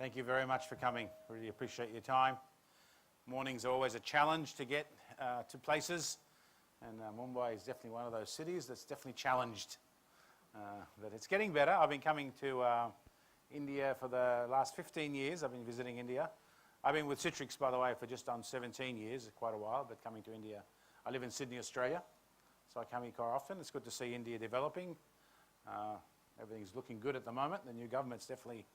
Thank you very much for coming. Really appreciate your time. Mornings are always a challenge to get to places, and Mumbai is definitely one of those cities that's definitely challenged. But it's getting better. I've been coming to India for the last 15 years. I've been visiting India. I've been with Citrix, by the way, for just on 17 years, quite a while, but coming to India. I live in Sydney, Australia, so I come here quite often. It's good to see India developing. Everything's looking good at the moment. The new government's definitely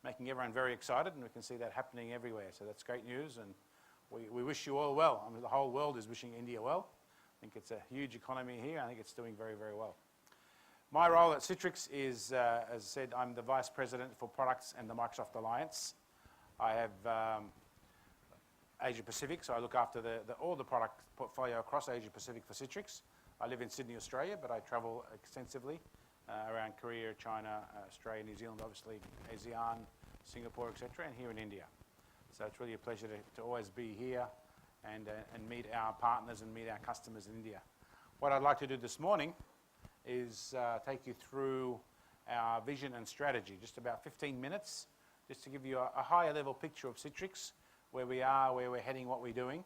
making everyone very excited, and we can see that happening everywhere. So that's great news, and we wish you all well. I mean, the whole world is wishing India well. I think it's a huge economy here. I think it's doing very, very well. My role at Citrix is, as I said, I'm the Vice President for Products and the Microsoft Alliance. I have Asia Pacific, so I look after all the product portfolio across Asia Pacific for Citrix. I live in Sydney, Australia, but I travel extensively around Korea, China, Australia, New Zealand, obviously, ASEAN, Singapore, etc., and here in India. So it's really a pleasure to always be here and meet our partners and meet our customers in India. What I'd like to do this morning is take you through our vision and strategy, just about 15 minutes, just to give you a higher level picture of Citrix, where we are, where we're heading, what we're doing,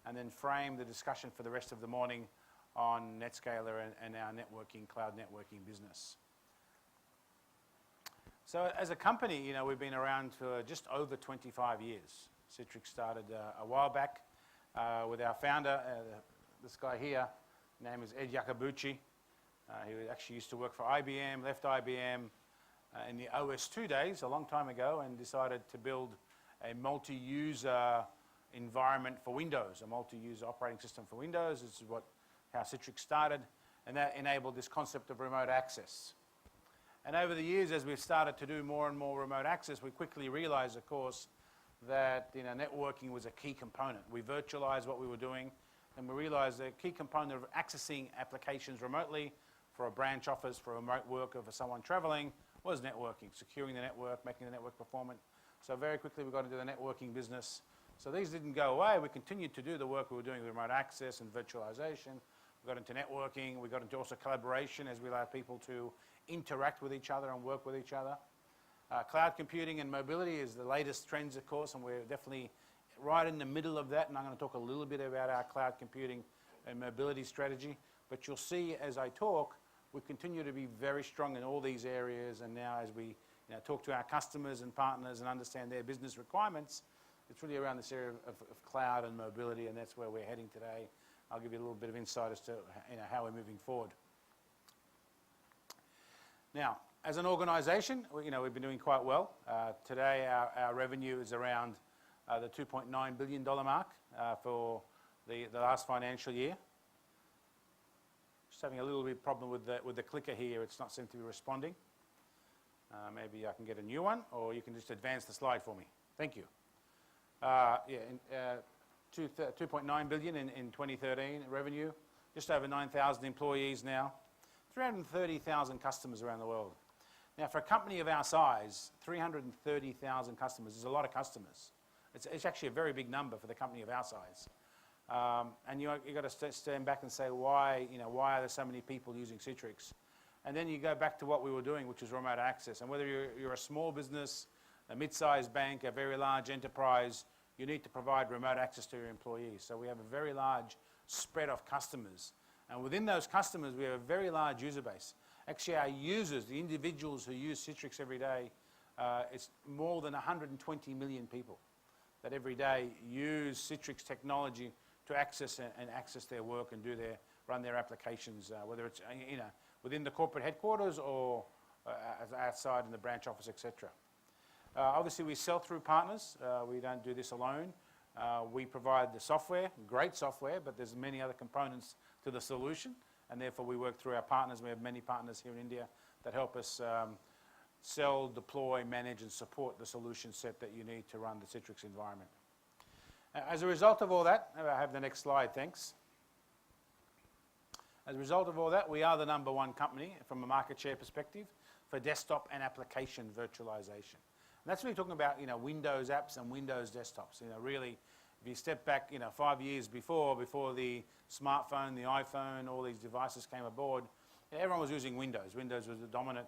and then frame the discussion for the rest of the morning on NetScaler and our networking, cloud networking business. So as a company, you know, we've been around for just over 25 years. Citrix started a while back with our founder, this guy here. His name is Ed Yakabuchi. He actually used to work for IBM, left IBM in the OS2 days, a long time ago, and decided to build a multi-user environment for Windows, a multi-user operating system for Windows. This is how Citrix started, and that enabled this concept of remote access. And over the years, as we've started to do more and more remote access, we quickly realized, of course, that networking was a key component. We virtualized what we were doing, and we realized the key component of accessing applications remotely for a branch office, for a remote worker, for someone traveling, was networking, securing the network, making the network performant. So very quickly we got into the networking business. So these didn't go away. We continued to do the work we were doing with remote access and virtualization. We got into networking. We got into also collaboration as we allow people to interact with each other and work with each other. Cloud computing and mobility is the latest trends, of course, and we're definitely right in the middle of that. And I'm going to talk a little bit about our cloud computing and mobility strategy. But you'll see as I talk, we continue to be very strong in all these areas. And now as we talk to our customers and partners and understand their business requirements, it's really around this area of cloud and mobility, and that's where we're heading today. I'll give you a little bit of insight as to how we're moving forward. Now, as an organization, we've been doing quite well. Today, our revenue is around the $2.9 billion mark for the last financial year. Just having a little bit of problem with the clicker here. It's not seem to be responding. Maybe I can get a new one, or you can just advance the slide for me. Thank you. 2.9 billion in 2013 revenue, just over 9,000 employees now, 330,000 customers around the world. Now, for a company of our size, 330,000 customers is a lot of customers. It's actually a very big number for the company of our size. And you got to stand back and say, why are there so many people using Citrix? And then you go back to what we were doing, which is remote access. And whether you're a small business, a mid-sized bank, a very large enterprise, you need to provide remote access to your employees. So we have a very large spread of customers. And within those customers, we have a very large user base. Actually, our users, the individuals who use Citrix every day, it's more than 120 million people that every day use Citrix technology to access their work and run their applications, whether it's within the corporate headquarters or outside in the branch office, etc. Obviously, we sell through partners. We don't do this alone. We provide the software, great software, but there's many other components to the solution, and therefore we work through our partners. We have many partners here in India that help us sell, deploy, manage, and support the solution set that you need to run the Citrix environment. As a result of all that, I have the next slide, thanks. As a result of all that, we are the #1 company from a market share perspective for desktop and application virtualization. And that's really talking about Windows apps and Windows desktops. Really, if you step back 5 years before the smartphone, the iPhone, all these devices came aboard, everyone was using Windows. Windows was the dominant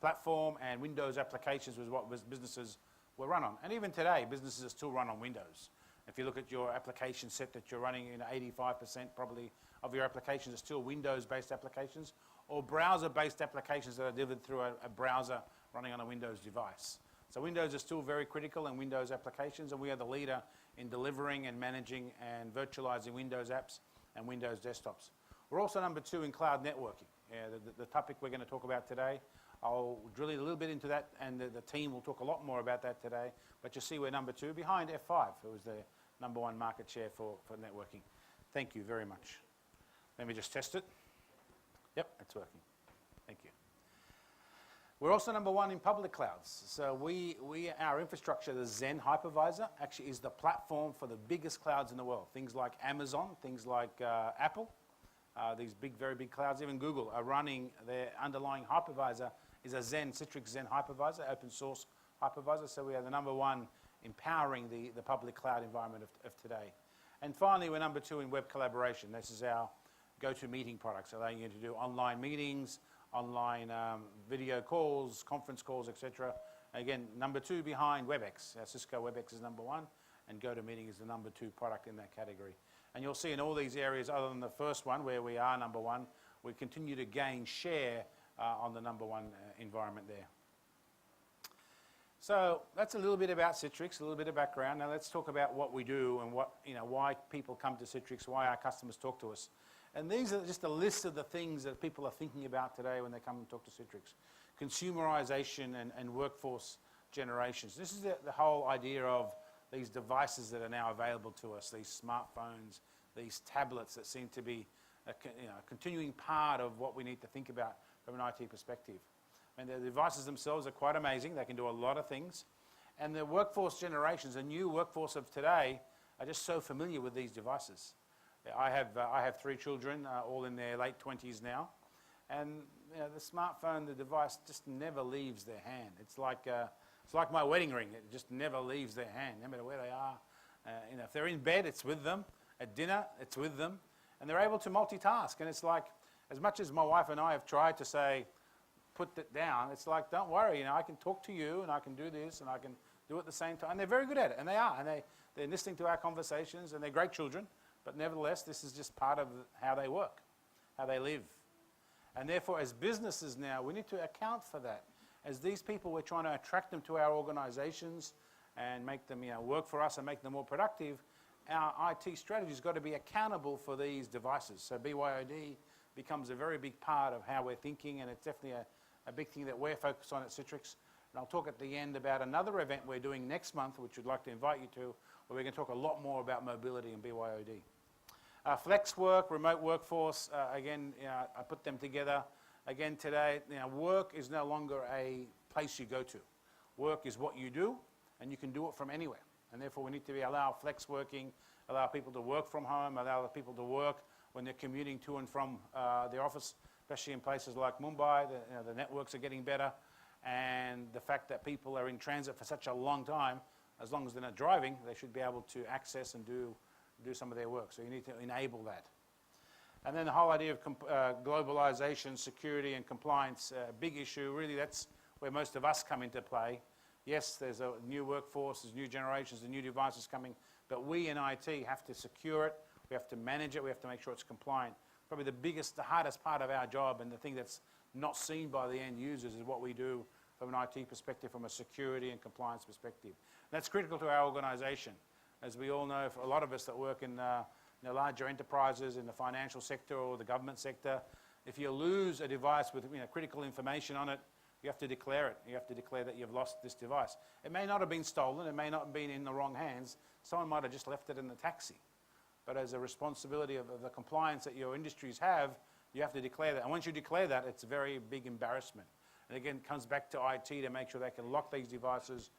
platform, and Windows applications was what businesses were run on. And even today, businesses are still run on Windows. If you look at your application set that you're running, 85% probably of your applications are still Windows-based applications or browser-based applications that are delivered through a browser running on a Windows device. So Windows is still very critical in Windows applications, and we are the leader in delivering and managing and virtualizing Windows apps and Windows desktops. We're also number 2 in cloud networking. The topic we're going to talk about today, I'll drill in a little bit into that, and the team will talk a lot more about that today. But you see we're number 2 behind F5, who was the number 1 market share for networking. Thank you very much. Let me just test it. Yep, it's working. Thank you. We're also number 1 in public clouds. So our infrastructure, the Zen hypervisor, actually is the platform for the biggest clouds in the world. Things like Amazon, things like Apple, these very big clouds, even Google are running their underlying hypervisor is a Citrix Zen hypervisor, open source hypervisor. So we are the number 1 empowering the public cloud environment of today. And finally, we're number 2 in web collaboration. This is our go-to meeting products, allowing you to do online meetings, online video calls, conference calls, etc. Again, number 2 behind WebEx. Cisco WebEx is number 1, and GoToMeeting is the number 2 product in that category. And you'll see in all these areas, other than the first one where we are number 1, we continue to gain share on the number 1 environment there. So that's a little bit about Citrix, a little bit of background. Now let's talk about what we do and why people come to Citrix, why our customers talk to us. And these are just a list of the things that people are thinking about today when they come and talk to Citrix. Consumerization and workforce generations. This is the whole idea of these devices that are now available to us, these smartphones, these tablets that seem to be a continuing part of what we need to think about from an IT perspective. And the devices themselves are quite amazing. They can do a lot of things. And the workforce generations, the new workforce of today, are just so familiar with these devices. I have 3 children, all in their late 20s now. And the smartphone, the device, just never leaves their hand. It's like my wedding ring. It just never leaves their hand, no matter where they are. If they're in bed, it's with them. At dinner, it's with them. And they're able to multitask. And it's like, as much as my wife and I have tried to say, put that down, it's like, don't worry, I can talk to you, and I can do this, and I can do it at the same time. And they're very good at it, and they are. And they're listening to our conversations, and they're great children. But nevertheless, this is just part of how they work, how they live. And therefore, as businesses now, we need to account for that. As these people, we're trying to attract them to our organizations and make them work for us and make them more productive. Our IT strategy has got to be accountable for these devices. So BYOD becomes a very big part of how we're thinking, and it's definitely a big thing that we're focused on at Citrix. And I'll talk at the end about another event we're doing next month, which we'd like to invite you to, where we're going to talk a lot more about mobility and BYOD. Flex work, remote workforce, again, I put them together. Again, today, work is no longer a place you go to. Work is what you do, and you can do it from anywhere. And therefore, we need to allow flex working, allow people to work from home, allow people to work when they're commuting to and from their office, especially in places like Mumbai. The networks are getting better, and the fact that people are in transit for such a long time, as long as they're not driving, they should be able to access and do some of their work. So you need to enable that. And then the whole idea of globalization, security, and compliance, a big issue. Really, that's where most of us come into play. Yes, there's a new workforce, there's new generations, there's new devices coming, but we in IT have to secure it, we have to manage it, we have to make sure it's compliant. Probably the hardest part of our job, and the thing that's not seen by the end users, is what we do from an IT perspective, from a security and compliance perspective. And that's critical to our organization. As we all know, for a lot of us that work in larger enterprises, in the financial sector or the government sector, if you lose a device with critical information on it, you have to declare it. You have to declare that you've lost this device. It may not have been stolen. It may not have been in the wrong hands. Someone might have just left it in the taxi. But as a responsibility of the compliance that your industries have, you have to declare that. And once you declare that, it's a very big embarrassment. And again, it comes back to IT to make sure they can lock these devices,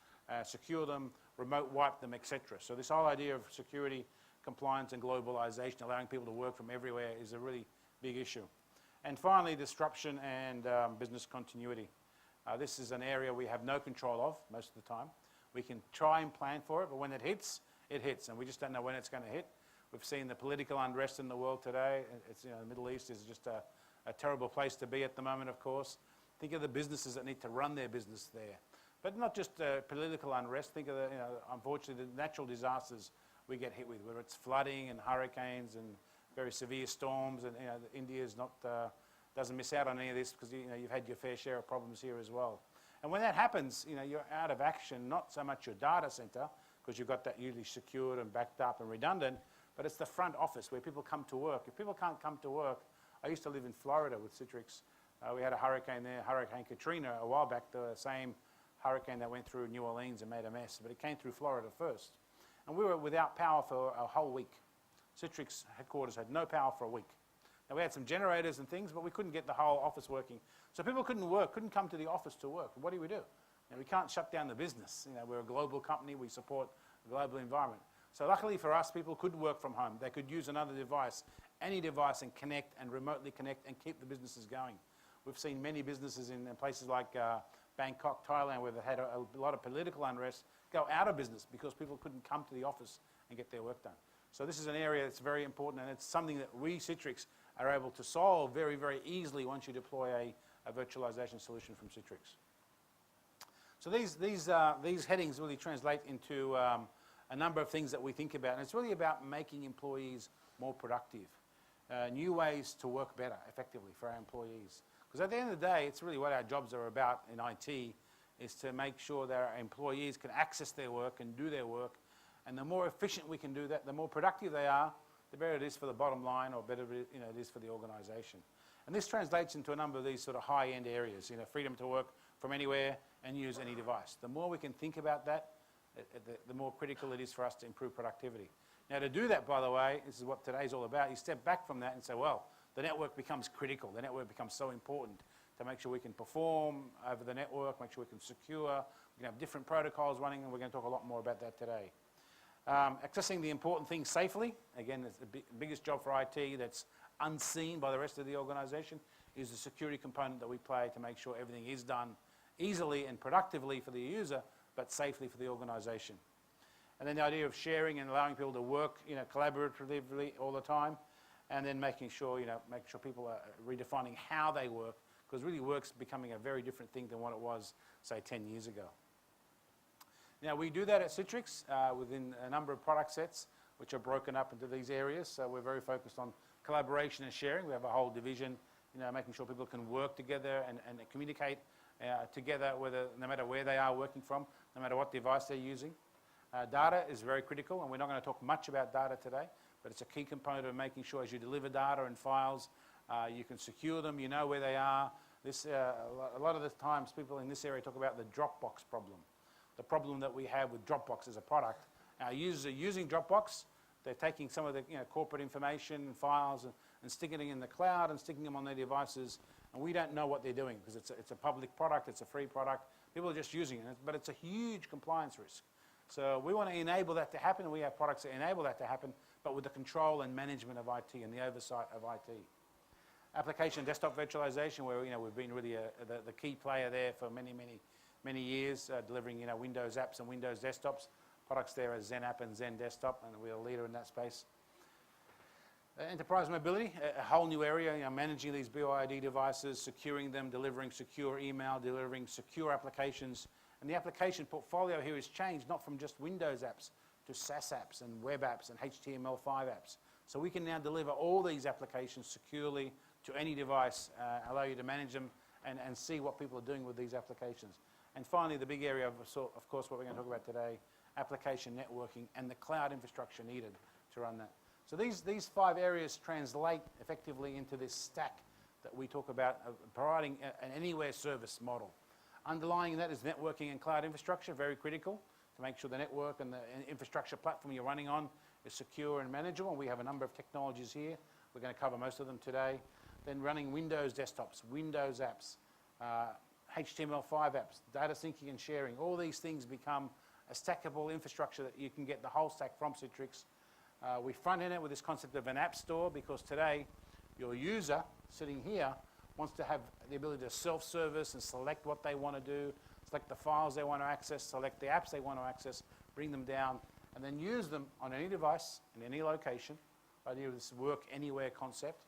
secure them, remote wipe them, etc. So this whole idea of security, compliance, and globalization, allowing people to work from everywhere, is a really big issue. And finally, disruption and business continuity. This is an area we have no control of most of the time. We can try and plan for it, but when it hits, and we just don't know when it's going to hit. We've seen the political unrest in the world today. The Middle East is just a terrible place to be at the moment, of course. Think of the businesses that need to run their business there. But not just political unrest. Think of the, unfortunately, the natural disasters we get hit with, whether it's flooding and hurricanes and very severe storms. And India is not doesn't miss out on any of this because you've had your fair share of problems here as well. And when that happens, you're out of action. Not so much your data center, because you've got that usually secured and backed up and redundant, but it's the front office where people come to work. If people can't come to work, I used to live in Florida with Citrix. We had a hurricane there, Hurricane Katrina, a while back, the same hurricane that went through New Orleans and made a mess, but it came through Florida first. And we were without power for a whole week. Citrix headquarters had no power for a week. Now, we had some generators and things, but we couldn't get the whole office working. So people couldn't work, couldn't come to the office to work. What do? We can't shut down the business. We're a global company. We support a global environment. So luckily for us, people could work from home. They could use another device, any device, and connect and remotely connect and keep the businesses going. We've seen many businesses in places like Bangkok, Thailand, where they've had a lot of political unrest, go out of business because people couldn't come to the office and get their work done. So this is an area that's very important, and it's something that we, Citrix, are able to solve very, very easily once you deploy a virtualization solution from Citrix. So these headings really translate into a number of things that we think about, and it's really about making employees more productive, new ways to work better, effectively for our employees. Because at the end of the day, it's really what our jobs are about in IT, is to make sure that our employees can access their work and do their work. And the more efficient we can do that, the more productive they are, the better it is for the bottom line, or better it is for the organization. And this translates into a number of these sort of high-end areas, freedom to work from anywhere and use any device. The more we can think about that, the more critical it is for us to improve productivity. Now, to do that, by the way, this is what today's all about. You step back from that and say, well, the network becomes critical. The network becomes so important to make sure we can perform over the network, make sure we can secure, we can have different protocols running, and we're going to talk a lot more about that today. Accessing the important things safely, again, it's the biggest job for IT that's unseen by the rest of the organization, is the security component that we play to make sure everything is done easily and productively for the user, but safely for the organization. And then the idea of sharing and allowing people to work, collaboratively all the time, and then making sure people are redefining how they work, because really work's becoming a very different thing than what it was, say, 10 years ago. Now, we do that at Citrix within a number of product sets, which are broken up into these areas. So we're very focused on collaboration and sharing. We have a whole division, making sure people can work together and communicate together, no matter where they are working from, no matter what device they're using. Data is very critical, and we're not going to talk much about data today, but it's a key component of making sure as you deliver data and files, you can secure them, you know where they are. A lot of the times people in this area talk about the Dropbox problem. The problem that we have with Dropbox as a product. Our users are using Dropbox. They're taking some of the corporate information and files and sticking it in the cloud and sticking them on their devices, and we don't know what they're doing because it's a public product, it's a free product. People are just using it, but it's a huge compliance risk. So we want to enable that to happen, and we have products that enable that to happen, but with the control and management of IT and the oversight of IT. Application desktop virtualization, where we've been really the key player there for many years, delivering Windows apps and Windows desktops. Products there are Zen App and Zen Desktop, and we're a leader in that space. Enterprise mobility, a whole new area, managing these BYOD devices, securing them, delivering secure email, delivering secure applications. And the application portfolio here has changed, not from just Windows apps to SaaS apps and web apps and HTML5 apps. So we can now deliver all these applications securely to any device, allow you to manage them and see what people are doing with these applications. And finally, the big area of course, what we're going to talk about today, application networking and the cloud infrastructure needed to run that. So these 5 areas translate effectively into this stack that we talk about providing an anywhere service model. Underlying that is networking and cloud infrastructure, very critical to make sure the network and the infrastructure platform you're running on is secure and manageable. We have a number of technologies here. We're going to cover most of them today. Then running Windows desktops, Windows apps, HTML5 apps, data syncing and sharing. All these things become a stackable infrastructure that you can get the whole stack from Citrix. We front end it with this concept of an app store, because today your user sitting here wants to have the ability to self-service and select what they want to do, select the files they want to access, select the apps they want to access, bring them down, and then use them on any device in any location. The idea of this work anywhere concept.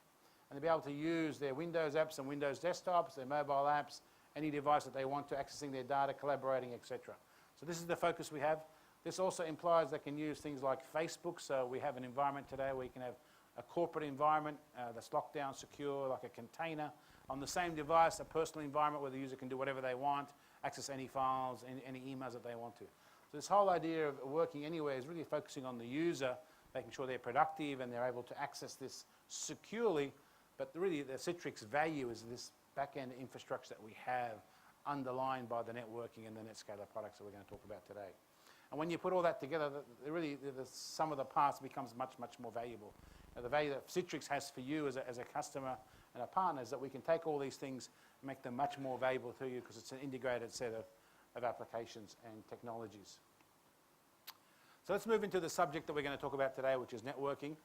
And to be able to use their Windows apps and Windows desktops, their mobile apps, any device that they want to, accessing their data, collaborating, etc. So this is the focus we have. This also implies they can use things like Facebook. So we have an environment today where you can have a corporate environment that's locked down, secure, like a container. On the same device, a personal environment where the user can do whatever they want, access any files, any emails that they want to. So this whole idea of working anywhere is really focusing on the user, making sure they're productive and they're able to access this securely. But really, the Citrix value is this back-end infrastructure that we have underlined by the networking and the NetScaler products that we're going to talk about today. And when you put all that together, the sum of the parts becomes much, much more valuable. The value that Citrix has for you as a customer and a partner is that we can take all these things and make them much more valuable to you because it's an integrated set of applications and technologies. So let's move into the subject that we're going to talk about today, which is networking.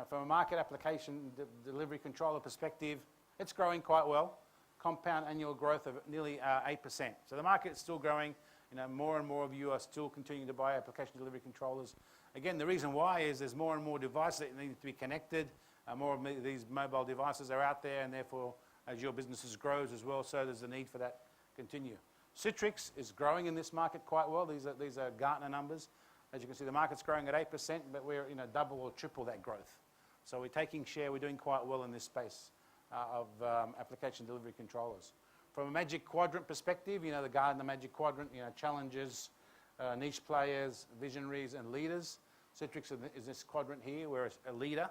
From a market application delivery controller perspective, it's growing quite well. Compound annual growth of nearly 8%. So the market is still growing. More and more of you are still continuing to buy application delivery controllers. Again, the reason why is there's more and more devices that need to be connected. More of these mobile devices are out there, and therefore, as your business grows as well, so there's a need for that to continue. Citrix is growing in this market quite well. These are Gartner numbers. As you can see, the market's growing at 8%, but we're double or triple that growth. So we're taking share. We're doing quite well in this space of application delivery controllers. From a Magic Quadrant perspective, the Gartner Magic Quadrant, challenges, niche players, visionaries, and leaders. Citrix is this quadrant here. We're a leader.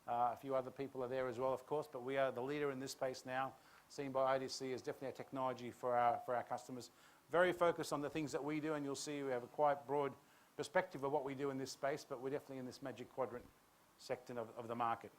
A few other people are there as well, of course, but we are the leader in this space now, seen by IDC as definitely a technology for our customers. Very focused on the things that we do, and you'll see we have a quite broad perspective of what we do in this space, but we're definitely in this Magic Quadrant section of the market.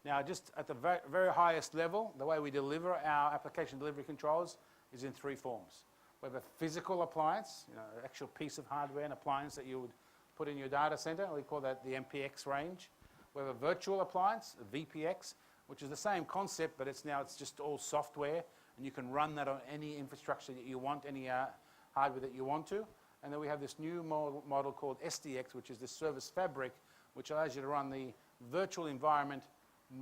Now, just at the very highest level, the way we deliver our application delivery controllers is in three forms. We have a physical appliance, an actual piece of hardware and appliance that you would put in your data center. We call that the MPX range. We have a virtual appliance, a VPX, which is the same concept, but it's just all software, and you can run that on any infrastructure that you want, any hardware that you want to. And then we have this new model called SDX, which is the service fabric, which allows you to run the virtual environment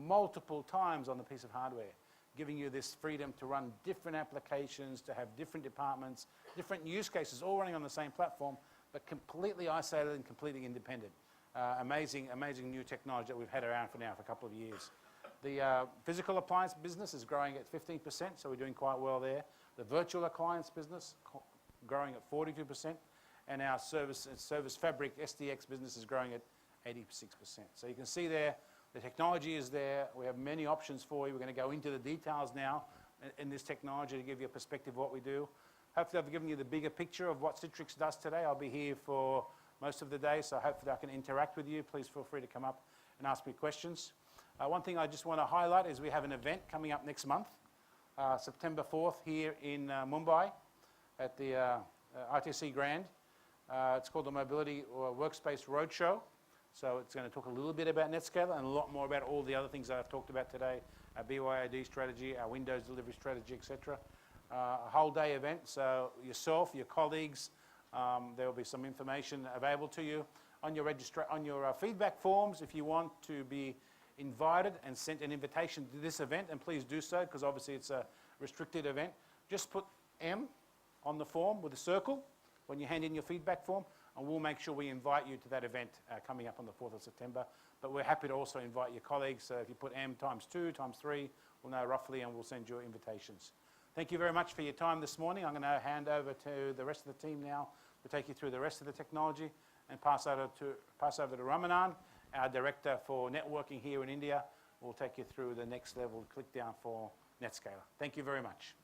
multiple times on the piece of hardware, giving you this freedom to run different applications, to have different departments, different use cases, all running on the same platform, but completely isolated and completely independent. Amazing new technology that we've had around for a couple of years. The physical appliance business is growing at 15%, so we're doing quite well there. The virtual appliance business growing at 42%, and our service fabric SDX business is growing at 86%. So you can see there, the technology is there. We have many options for you. We're going to go into the details now in this technology to give you a perspective of what we do. Hopefully I've given you the bigger picture of what Citrix does today. I'll be here for most of the day, so hopefully I can interact with you. Please feel free to come up and ask me questions. One thing I just want to highlight is we have an event coming up next month, September 4th here in Mumbai at the ITC Grand. It's called the Mobility or Workspace Roadshow. So it's going to talk a little bit about NetScaler and a lot more about all the other things that I've talked about today, our BYOD strategy, our Windows delivery strategy, etc. A whole day event, so yourself, your colleagues, there will be some information available to you. On your feedback forms, if you want to be invited and sent an invitation to this event, and please do so, because obviously it's a restricted event, just put M on the form with a circle when you hand in your feedback form, and we'll make sure we invite you to that event coming up on the 4th of September. But we're happy to also invite your colleagues, so if you put M times 2, times 3, we'll know roughly, and we'll send you invitations. Thank you very much for your time this morning. I'm going to hand over to the rest of the team now to take you through the rest of the technology, and pass over to Ramanan, our Director for Networking here in India. We'll take you through the next level, click down for NetScaler. Thank you very much.